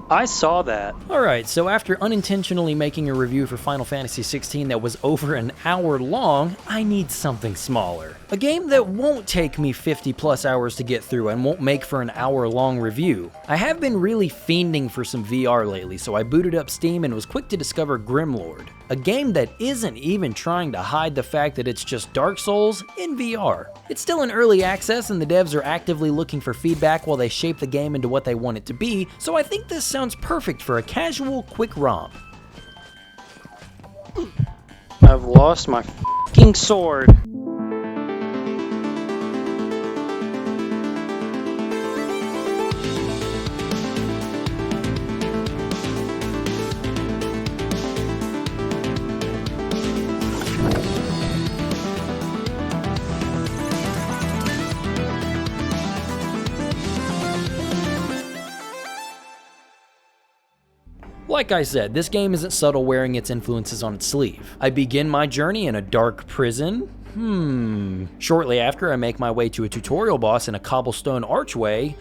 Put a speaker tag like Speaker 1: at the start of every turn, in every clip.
Speaker 1: I saw that.
Speaker 2: Alright, so after unintentionally making a review for Final Fantasy XVI that was over an hour long, I need something smaller. A game that won't take me 50 plus hours to get through and won't make for an hour-long review. I have been really fiending for some VR lately, so I booted up Steam and was quick to discover Grimlord, a game that isn't even trying to hide the fact that it's just Dark Souls in VR. It's still in early access and the devs are actively looking for feedback while they shape the game into what they want it to be, so I think this sounds perfect for a casual, quick romp.
Speaker 1: I've lost my f***ing sword.
Speaker 2: Like I said, this game isn't subtle wearing its influences on its sleeve. I begin my journey in a dark prison. Shortly after, I make my way to a tutorial boss in a cobblestone archway.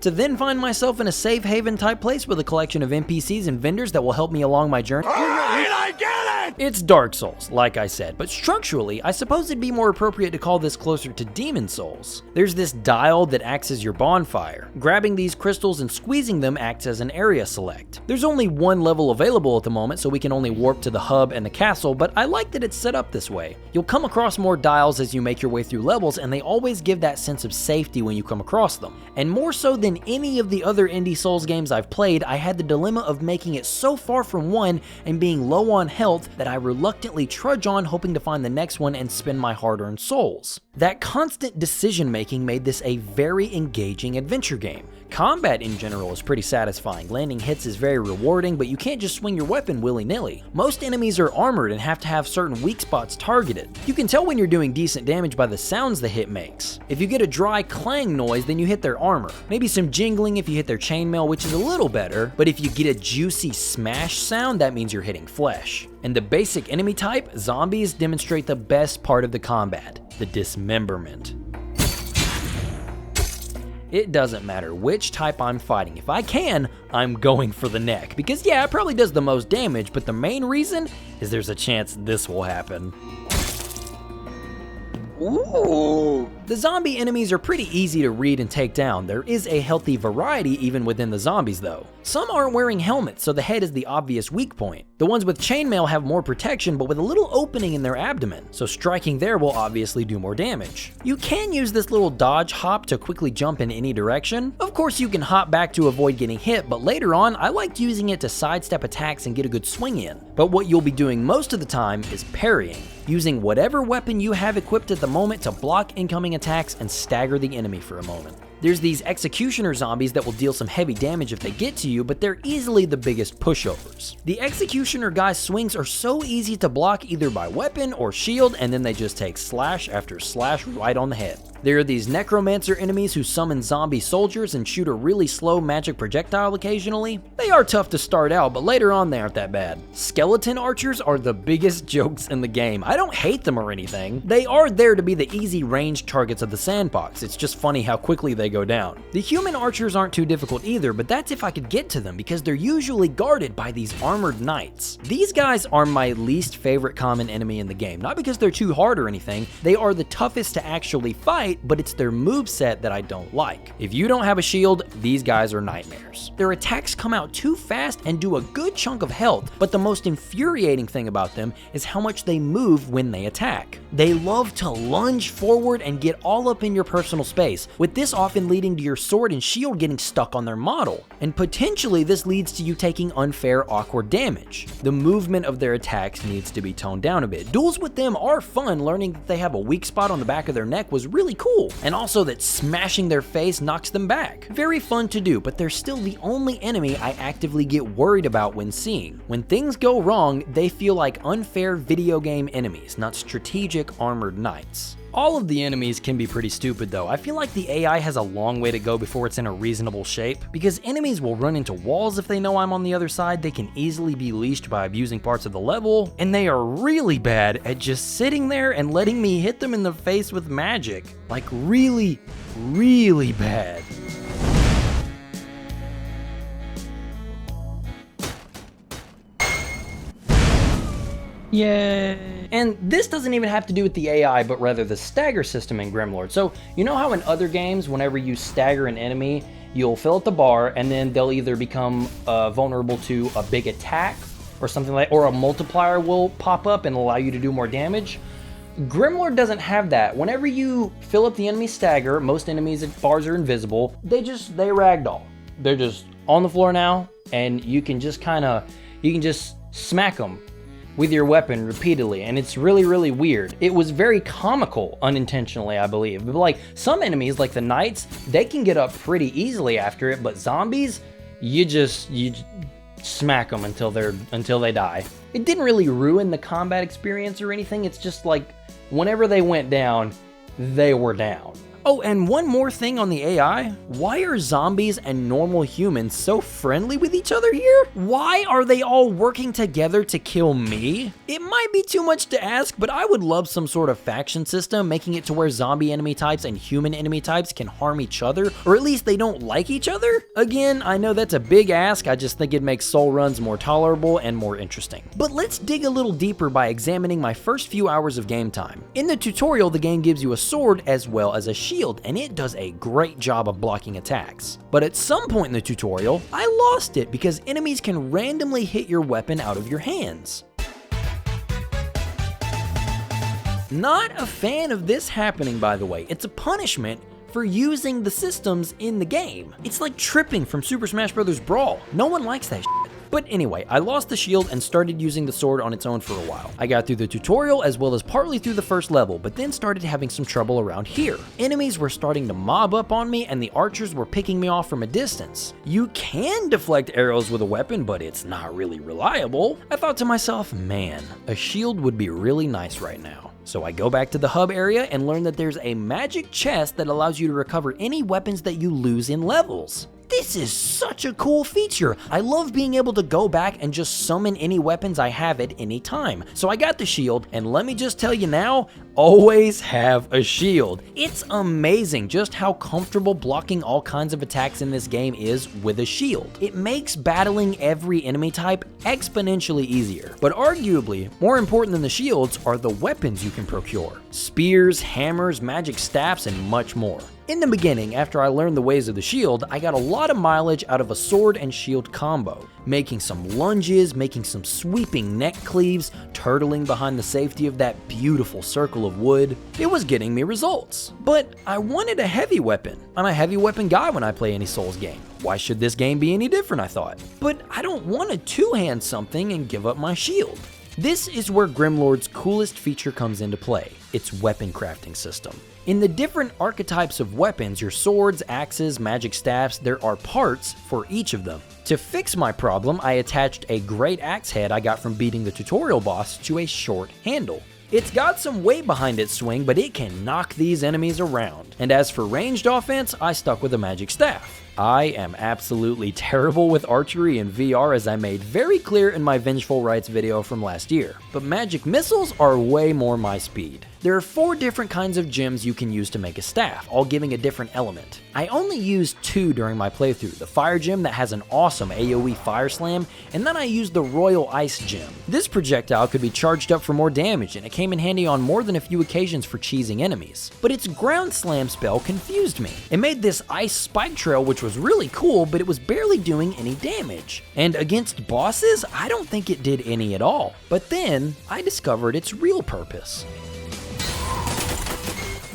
Speaker 2: To then find myself in a safe haven type place with a collection of NPCs and vendors that will help me along my journey.
Speaker 3: Alright, I get it!
Speaker 2: It's Dark Souls, like I said, but structurally, I suppose it'd be more appropriate to call this closer to Demon Souls. There's this dial that acts as your bonfire. Grabbing these crystals and squeezing them acts as an area select. There's only one level available at the moment, so we can only warp to the hub and the castle, but I like that it's set up this way. You'll come across more dials as you make your way through levels, and they always give that sense of safety when you come across them. And more so than any of the other indie Souls games I've played, I had the dilemma of making it so far from one and being low on health that I reluctantly trudge on hoping to find the next one and spend my hard-earned souls. That constant decision making made this a very engaging adventure game. Combat in general is pretty satisfying. Landing hits is very rewarding, but you can't just swing your weapon willy-nilly. Most enemies are armored and have to have certain weak spots targeted. You can tell when you're doing decent damage by the sounds the hit makes. If you get a dry clang noise, then you hit their armor. Maybe some jingling if you hit their chainmail, which is a little better, but if you get a juicy smash sound, that means you're hitting flesh. And the basic enemy type, zombies, demonstrate the best part of the combat, the dismemberment. It doesn't matter which type I'm fighting. If I can, I'm going for the neck. Because yeah, it probably does the most damage, but the main reason is there's a chance this will happen.
Speaker 1: Ooh.
Speaker 2: The zombie enemies are pretty easy to read and take down. There is a healthy variety even within the zombies though. Some aren't wearing helmets, so the head is the obvious weak point. The ones with chainmail have more protection, but with a little opening in their abdomen, so striking there will obviously do more damage. You can use this little dodge hop to quickly jump in any direction. Of course you can hop back to avoid getting hit, but later on I liked using it to sidestep attacks and get a good swing in. But what you'll be doing most of the time is parrying, using whatever weapon you have equipped at the moment to block incoming attacks and stagger the enemy for a moment. There's these executioner zombies that will deal some heavy damage if they get to you, but they're easily the biggest pushovers. The executioner guy's swings are so easy to block either by weapon or shield, and then they just take slash after slash right on the head. There are these necromancer enemies who summon zombie soldiers and shoot a really slow magic projectile occasionally. They are tough to start out, but later on they aren't that bad. Skeleton archers are the biggest jokes in the game. I don't hate them or anything. They are there to be the easy range targets of the sandbox. It's just funny how quickly they go down. The human archers aren't too difficult either, but that's if I could get to them because they're usually guarded by these armored knights. These guys are my least favorite common enemy in the game, not because they're too hard or anything. They are the toughest to actually fight, but it's their moveset that I don't like. If you don't have a shield, these guys are nightmares. Their attacks come out too fast and do a good chunk of health, but the most infuriating thing about them is how much they move when they attack. They love to lunge forward and get all up in your personal space, with this often leading to your sword and shield getting stuck on their model. And potentially this leads to you taking unfair, awkward damage. The movement of their attacks needs to be toned down a bit. Duels with them are fun. Learning that they have a weak spot on the back of their neck was really cool. And also that smashing their face knocks them back. Very fun to do, but they're still the only enemy I actively get worried about when seeing. When things go wrong, they feel like unfair video game enemies, not strategic armored knights. All of the enemies can be pretty stupid though. I feel like the AI has a long way to go before it's in a reasonable shape, because enemies will run into walls if they know I'm on the other side, they can easily be leashed by abusing parts of the level, and they are really bad at just sitting there and letting me hit them in the face with magic. Like really, really bad.
Speaker 1: Yay!
Speaker 2: And this doesn't even have to do with the AI, but rather the stagger system in Grimlord. So you know how in other games, whenever you stagger an enemy, you'll fill up the bar and then they'll either become vulnerable to a big attack or something like, or a multiplier will pop up and allow you to do more damage. Grimlord doesn't have that. Whenever you fill up the enemy stagger, most enemies at bars are invisible. They ragdoll. They're just on the floor now, and you can just smack them with your weapon repeatedly, and it's really, really weird. It was very comical unintentionally, I believe. But like some enemies, like the knights, they can get up pretty easily after it, but zombies, you smack them until they die. It didn't really ruin the combat experience or anything. It's just like whenever they went down, they were down. Oh, and one more thing on the AI. Why are zombies and normal humans so friendly with each other here? Why are they all working together to kill me? It might be too much to ask, but I would love some sort of faction system, making it to where zombie enemy types and human enemy types can harm each other, or at least they don't like each other. Again, I know that's a big ask. I just think it makes soul runs more tolerable and more interesting. But let's dig a little deeper by examining my first few hours of game time. In the tutorial, the game gives you a sword as well as a shield, and it does a great job of blocking attacks. But at some point in the tutorial, I lost it because enemies can randomly hit your weapon out of your hands. Not a fan of this happening, by the way. It's a punishment for using the systems in the game. It's like tripping from Super Smash Bros. Brawl. No one likes that shit. But anyway, I lost the shield and started using the sword on its own for a while. I got through the tutorial as well as partly through the first level, but then started having some trouble around here. Enemies were starting to mob up on me and the archers were picking me off from a distance. You can deflect arrows with a weapon, but it's not really reliable. I thought to myself, man, a shield would be really nice right now. So I go back to the hub area and learn that there's a magic chest that allows you to recover any weapons that you lose in levels. This is such a cool feature. I love being able to go back and just summon any weapons I have at any time. So I got the shield, and let me just tell you now, always have a shield. It's amazing just how comfortable blocking all kinds of attacks in this game is with a shield. It makes battling every enemy type exponentially easier. But arguably, more important than the shields are the weapons you can procure. Spears, hammers, magic staffs, and much more. In the beginning, after I learned the ways of the shield, I got a lot of mileage out of a sword and shield combo, making some lunges, making some sweeping neck cleaves, turtling behind the safety of that beautiful circle of wood. It was getting me results. But I wanted a heavy weapon. I'm a heavy weapon guy when I play any Souls game. Why should this game be any different, I thought? But I don't want to two-hand something and give up my shield. This is where Grimlord's coolest feature comes into play, its weapon crafting system. In the different archetypes of weapons, your swords, axes, magic staffs, there are parts for each of them. To fix my problem, I attached a great axe head I got from beating the tutorial boss to a short handle. It's got some weight behind its swing, but it can knock these enemies around. And as for ranged offense, I stuck with a magic staff. I am absolutely terrible with archery in VR, as I made very clear in my Vengeful Rites video from last year, but magic missiles are way more my speed. There are 4 different kinds of gems you can use to make a staff, all giving a different element. I only used 2 during my playthrough, the fire gem that has an awesome AoE fire slam, and then I used the royal ice gem. This projectile could be charged up for more damage, and it came in handy on more than a few occasions for cheesing enemies. But its ground slam spell confused me. It made this ice spike trail, which was really cool, but it was barely doing any damage. And against bosses, I don't think it did any at all. But then, I discovered its real purpose.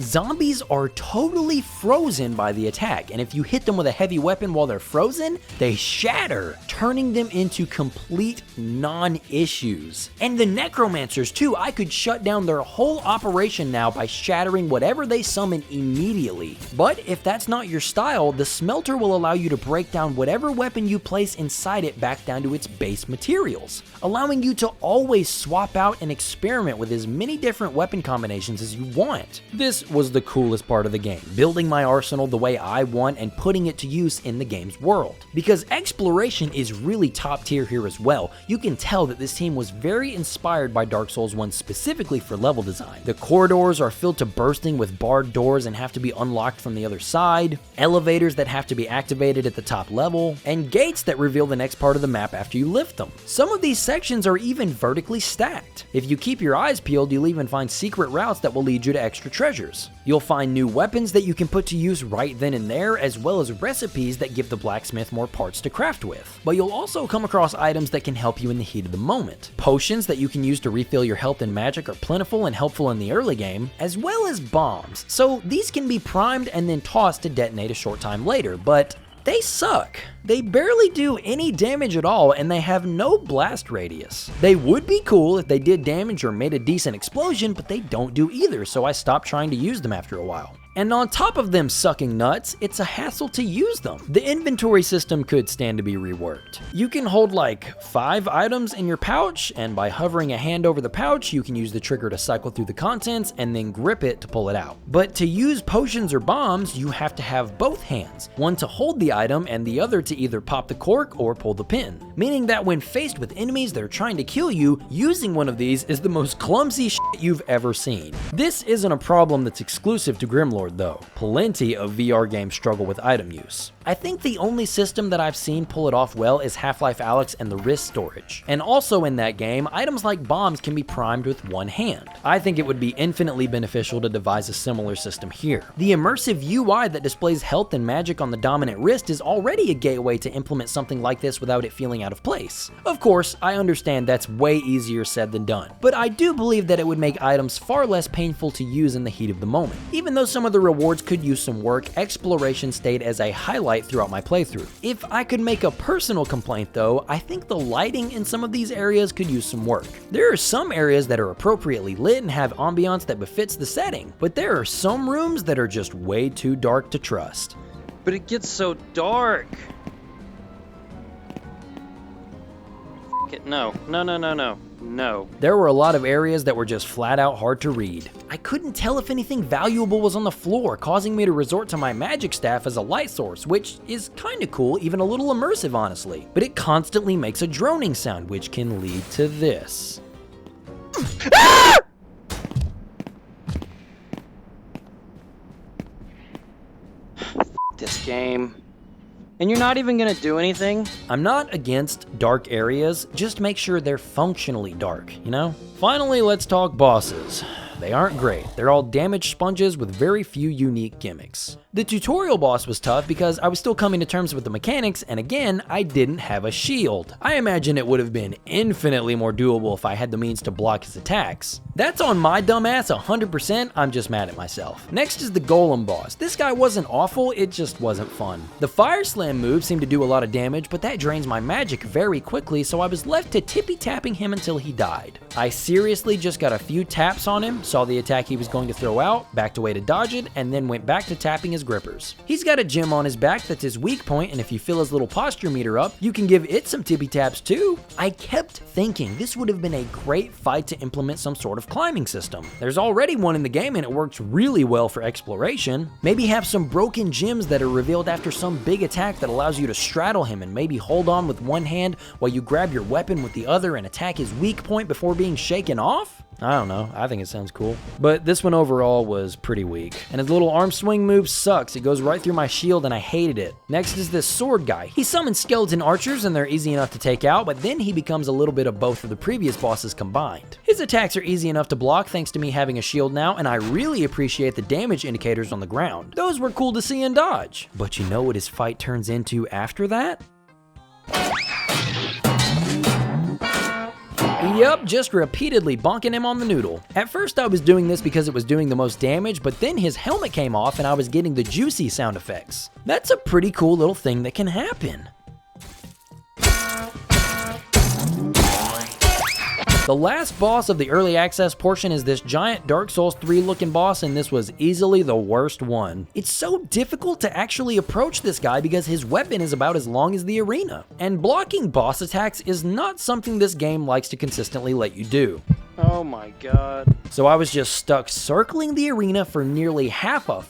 Speaker 2: Zombies are totally frozen by the attack, and if you hit them with a heavy weapon while they're frozen, they shatter, turning them into complete non-issues. And the necromancers too, I could shut down their whole operation now by shattering whatever they summon immediately. But if that's not your style, the smelter will allow you to break down whatever weapon you place inside it back down to its base materials, allowing you to always swap out and experiment with as many different weapon combinations as you want. This was the coolest part of the game, building my arsenal the way I want and putting it to use in the game's world. Because exploration is really top tier here as well, you can tell that this team was very inspired by Dark Souls 1 specifically for level design. The corridors are filled to bursting with barred doors and have to be unlocked from the other side, elevators that have to be activated at the top level, and gates that reveal the next part of the map after you lift them. Some of these sections are even vertically stacked. If you keep your eyes peeled, you'll even find secret routes that will lead you to extra treasures. You'll find new weapons that you can put to use right then and there, as well as recipes that give the blacksmith more parts to craft with. But you'll also come across items that can help you in the heat of the moment. Potions that you can use to refill your health and magic are plentiful and helpful in the early game, as well as bombs. So these can be primed and then tossed to detonate a short time later, but they suck. They barely do any damage at all, and they have no blast radius. They would be cool if they did damage or made a decent explosion, but they don't do either, so I stopped trying to use them after a while. And on top of them sucking nuts, it's a hassle to use them. The inventory system could stand to be reworked. You can hold like 5 items in your pouch, and by hovering a hand over the pouch, you can use the trigger to cycle through the contents and then grip it to pull it out. But to use potions or bombs, you have to have both hands, one to hold the item and the other to either pop the cork or pull the pin. Meaning that when faced with enemies that are trying to kill you, using one of these is the most clumsy shit you've ever seen. This isn't a problem that's exclusive to Grimlord though. Plenty of VR games struggle with item use. I think the only system that I've seen pull it off well is Half-Life Alyx and the wrist storage. And also in that game, items like bombs can be primed with one hand. I think it would be infinitely beneficial to devise a similar system here. The immersive UI that displays health and magic on the dominant wrist is already a gateway to implement something like this without it feeling out of place. Of course, I understand that's way easier said than done, but I do believe that it would make items far less painful to use in the heat of the moment. Even though some of the rewards could use some work, exploration stayed as a highlight throughout my playthrough. If I could make a personal complaint though, I think the lighting in some of these areas could use some work. There are some areas that are appropriately lit and have ambiance that befits the setting, but there are some rooms that are just way too dark to trust.
Speaker 1: But it gets so dark. F it, no. No.
Speaker 2: There were a lot of areas that were just flat out hard to read. I couldn't tell if anything valuable was on the floor, causing me to resort to my magic staff as a light source, which is kinda cool, even a little immersive honestly. But it constantly makes a droning sound, which can lead to this.
Speaker 1: This game. And you're not even gonna do anything?
Speaker 2: I'm not against dark areas, just make sure they're functionally dark, you know? Finally, let's talk bosses. They aren't great. They're all damage sponges with very few unique gimmicks. The tutorial boss was tough because I was still coming to terms with the mechanics, and again, I didn't have a shield. I imagine it would have been infinitely more doable if I had the means to block his attacks. That's on my dumbass 100%, I'm just mad at myself. Next is the golem boss. This guy wasn't awful, it just wasn't fun. The fire slam move seemed to do a lot of damage, but that drains my magic very quickly, so I was left to tippy-tapping him until he died. I seriously just got a few taps on him, saw the attack he was going to throw out, backed away to dodge it, and then went back to tapping his grippers. He's got a gem on his back that's his weak point, and if you fill his little posture meter up, you can give it some tippy taps too. I kept thinking this would have been a great fight to implement some sort of climbing system. There's already one in the game and it works really well for exploration. Maybe have some broken gems that are revealed after some big attack that allows you to straddle him and maybe hold on with one hand while you grab your weapon with the other and attack his weak point before being shaken off? I don't know, I think it sounds cool. But this one overall was pretty weak. And his little arm swing move sucks, it goes right through my shield and I hated it. Next is this sword guy. He summons skeleton archers and they're easy enough to take out, but then he becomes a little bit of both of the previous bosses combined. His attacks are easy enough to block thanks to me having a shield now, and I really appreciate the damage indicators on the ground. Those were cool to see and dodge. But you know what his fight turns into after that? Yup, just repeatedly bonking him on the noodle. At first I was doing this because it was doing the most damage, but then his helmet came off and I was getting the juicy sound effects. That's a pretty cool little thing that can happen. The last boss of the early access portion is this giant Dark Souls 3 looking boss, and this was easily the worst one. It's so difficult to actually approach this guy because his weapon is about as long as the arena. And blocking boss attacks is not something this game likes to consistently let you do.
Speaker 1: Oh my god.
Speaker 2: So I was just stuck circling the arena for nearly half a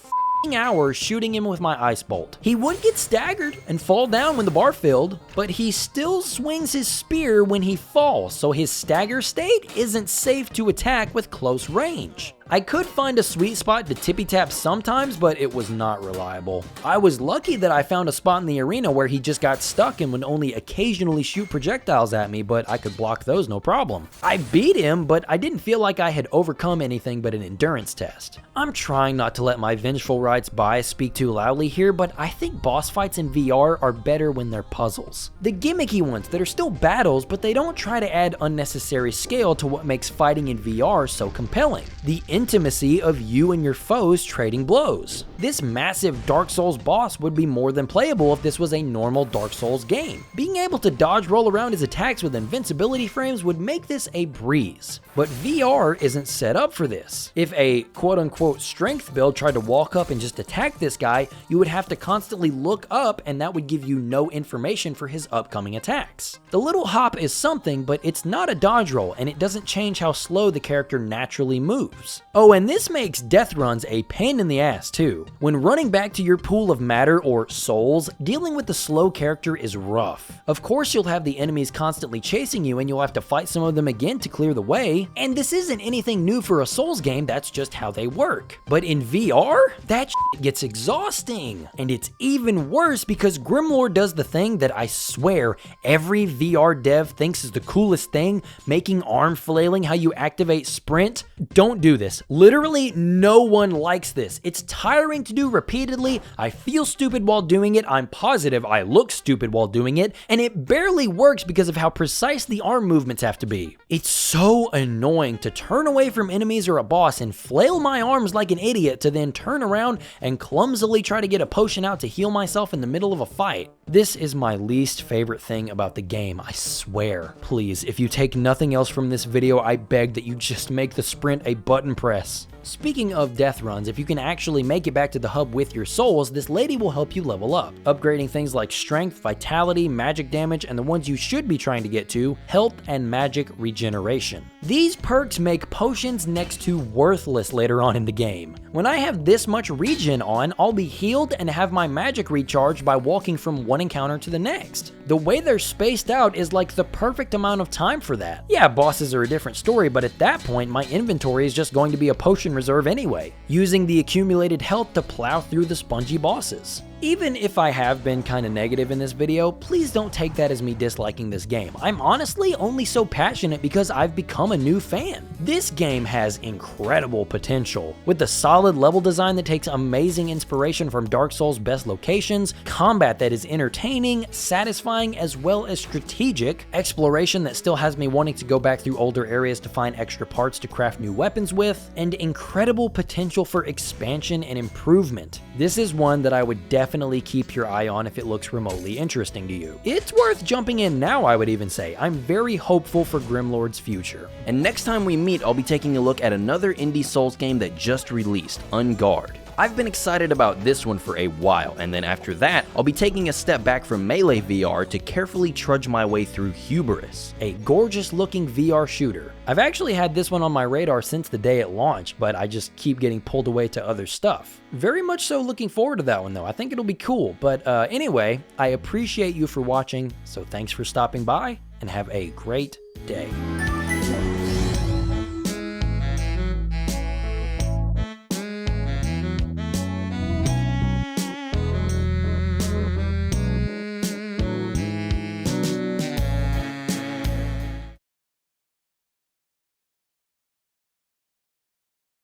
Speaker 2: hour shooting him with my ice bolt. He would get staggered and fall down when the bar filled, but he still swings his spear when he falls, so his stagger state isn't safe to attack with close range. I could find a sweet spot to tippy tap sometimes, but it was not reliable. I was lucky that I found a spot in the arena where he just got stuck and would only occasionally shoot projectiles at me, but I could block those no problem. I beat him, but I didn't feel like I had overcome anything but an endurance test. I'm trying not to let my vengeful rights bias speak too loudly here, but I think boss fights in VR are better when they're puzzles. The gimmicky ones that are still battles, but they don't try to add unnecessary scale to what makes fighting in VR so compelling. The intimacy of you and your foes trading blows. This massive Dark Souls boss would be more than playable if this was a normal Dark Souls game. Being able to dodge roll around his attacks with invincibility frames would make this a breeze. But VR isn't set up for this. If a quote-unquote strength build tried to walk up and just attack this guy, you would have to constantly look up, and that would give you no information for his upcoming attacks. The little hop is something, but it's not a dodge roll, and it doesn't change how slow the character naturally moves. Oh, and this makes death runs a pain in the ass too. When running back to your pool of matter or souls, dealing with the slow character is rough. Of course, you'll have the enemies constantly chasing you, and you'll have to fight some of them again to clear the way, and this isn't anything new for a Souls game, that's just how they work. But in VR, that shit gets exhausting. And it's even worse because Grimlord does the thing that I swear every VR dev thinks is the coolest thing, making arm flailing how you activate sprint. Don't do this. Literally no one likes this. It's tiring to do repeatedly. I feel stupid while doing it. I'm positive I look stupid while doing it, and it barely works because of how precise the arm movements have to be. It's so annoying to turn away from enemies or a boss and flail my arms like an idiot to then turn around and clumsily try to get a potion out to heal myself in the middle of a fight. This is my least favorite thing about the game, I swear. Please, if you take nothing else from this video, I beg that you just make the sprint a button press. Speaking of death runs, if you can actually make it back to the hub with your souls, this lady will help you level up, upgrading things like strength, vitality, magic damage, and the ones you should be trying to get to, health and magic regeneration. These perks make potions next to worthless later on in the game. When I have this much regen on, I'll be healed and have my magic recharged by walking from one encounter to the next. The way they're spaced out is like the perfect amount of time for that. Yeah, bosses are a different story, but at that point, my inventory is just going to be a potion reserve anyway, using the accumulated health to plow through the spongy bosses. Even if I have been kinda negative in this video, please don't take that as me disliking this game. I'm honestly only so passionate because I've become a new fan. This game has incredible potential. With the solid level design that takes amazing inspiration from Dark Souls' best locations, combat that is entertaining, satisfying, as well as strategic, exploration that still has me wanting to go back through older areas to find extra parts to craft new weapons with, and incredible potential for expansion and improvement. This is one that I would definitely keep your eye on if it looks remotely interesting to you. It's worth jumping in now, I would even say. I'm very hopeful for Grimlord's future.
Speaker 3: And next time we meet, I'll be taking a look at another indie Souls game that just released, Unguard. I've been excited about this one for a while, and then after that, I'll be taking a step back from Melee VR to carefully trudge my way through Hubris,
Speaker 2: a gorgeous looking VR shooter. I've actually had this one on my radar since the day it launched, but I just keep getting pulled away to other stuff. Very much so looking forward to that one though. I think it'll be cool, but anyway, I appreciate you for watching, so thanks for stopping by, and have a great day.